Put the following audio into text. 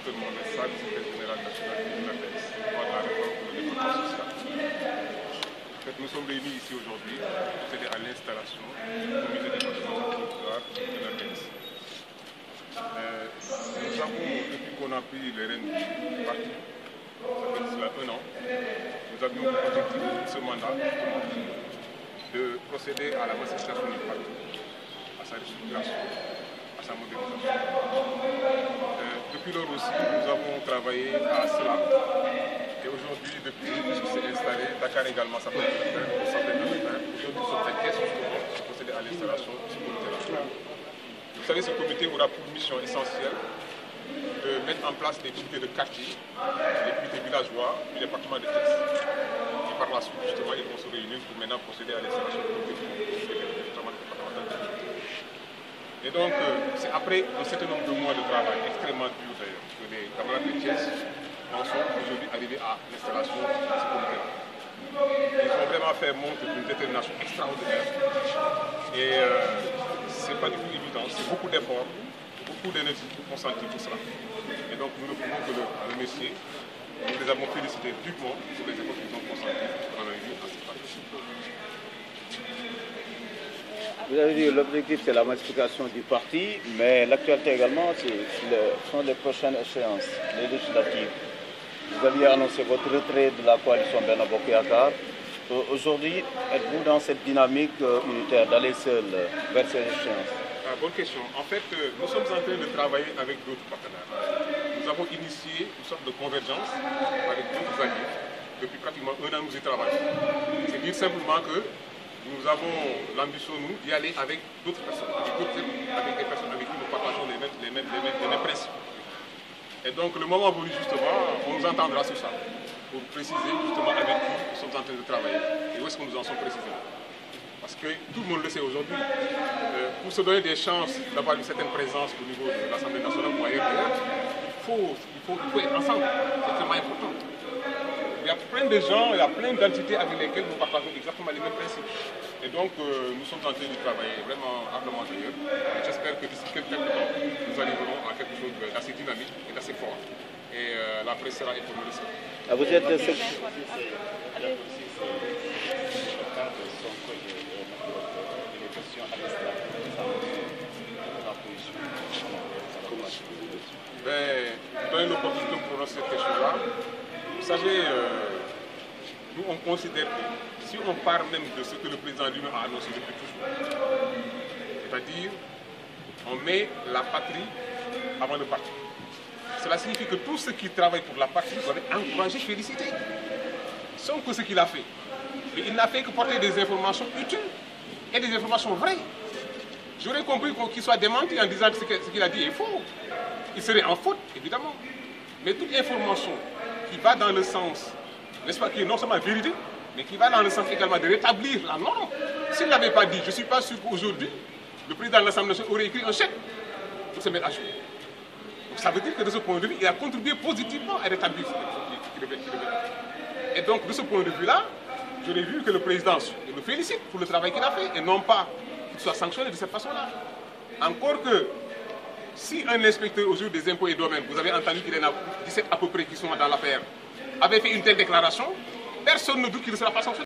actuellement le SAD, secrétaire général national de l'UNAPES, pour la réforme pour le développement social. En fait, nous sommes réunis ici aujourd'hui pour procéder à l'installation du comité départemental territoire de l'UNAPES. Nous avons, depuis qu'on a pris les rênes du parti, ça fait cela 1 an, nous avions pour objectif ce mandat justement de procéder à la massification du parti, à sa restructuration, à sa modernisation. Depuis lors aussi, nous avons travaillé à cela. Et aujourd'hui, depuis que s'est installé, Dakar également, ça peut être au centre de l'affaire. Aujourd'hui, nous sommes inquiets justement de procéder à l'installation de ce comité-là. Vous savez, ce comité aura pour mission essentielle de mettre en place des comités de quartier, des comités villageois, du département de Thiès. Et par la suite, justement, ils vont se réunir pour maintenant procéder à l'installation du comité départemental de Thiès. Et donc, c'est après un certain nombre de mois de travail, extrêmement dur d'ailleurs, que les camarades de Thiès en sont aujourd'hui arrivés à l'installation de ce comité. Ils ont vraiment fait montre d'une détermination extraordinaire. Et ce n'est pas du tout évident, c'est beaucoup d'efforts, beaucoup d'énergie consentie pour cela. Et donc, nous ne pouvons que le remercier. Nous les avons félicités vivement pour les efforts qu'ils ont consentis pour en arriver à cette partie. Vous avez dit l'objectif c'est la massification du parti, mais l'actualité également sont les prochaines échéances, les législatives. Vous aviez annoncé votre retrait de la coalition Benno Bokk Yakaar. Aujourd'hui, êtes-vous dans cette dynamique unitaire d'aller seul vers ces échéances? Bonne question. En fait, nous sommes en train de travailler avec d'autres partenaires. Nous avons initié une sorte de convergence avec d'autres alliés. Depuis pratiquement 1 an, nous y travaillons. C'est dire simplement que nous avons l'ambition, nous, d'y aller avec d'autres personnes, avec des personnes avec qui nous partageons les mêmes principes. Et donc, le moment venu, justement, on nous entendra sur ça, pour préciser justement avec qui nous sommes en train de travailler et où est-ce que nous en sommes précisément. Parce que tout le monde le sait aujourd'hui, pour se donner des chances d'avoir une certaine présence au niveau de l'Assemblée nationale ou ailleurs, il faut être ensemble, c'est extrêmement important. Il y a plein de gens, il y a plein d'entités avec lesquelles nous partageons exactement les mêmes principes. Et donc, nous sommes en train de travailler vraiment ardemment d'ailleurs. J'espère que d'ici quelques temps, nous arriverons à quelque chose d'assez dynamique et d'assez fort. Et la presse sera informée de ça. Vous êtes vous donnez l'opportunité de prononcer cette question-là. Vous savez, nous on considère que si on part même de ce que le président lui-même a annoncé depuis toujours, c'est-à-dire on met la patrie avant le parti. Cela signifie que tous ceux qui travaillent pour la patrie doivent être encouragés, félicités. Sauf que ce qu'il a fait. Mais il n'a fait que porter des informations utiles et des informations vraies. J'aurais compris qu'il soit démenti en disant que ce qu'il a dit est faux. Il serait en faute, évidemment. Mais toute information qui va dans le sens, n'est-ce pas, qui est non seulement véridique, mais qui va dans le sens également de rétablir la norme. S'il ne l'avait pas dit, je ne suis pas sûr qu'aujourd'hui, le président de l'Assemblée nationale aurait écrit un chèque pour se mettre à jour. Donc ça veut dire que de ce point de vue, il a contribué positivement à rétablir ce qui devait être. Et donc, de ce point de vue-là, j'aurais vu que le président le félicite pour le travail qu'il a fait, et non pas qu'il soit sanctionné de cette façon-là. Encore que, si un inspecteur aujourd'hui des impôts et domaines, vous avez entendu qu'il y en a 17 à peu près qui sont dans l'affaire, avait fait une telle déclaration, personne ne doute qu'il ne sera pas sanctionné.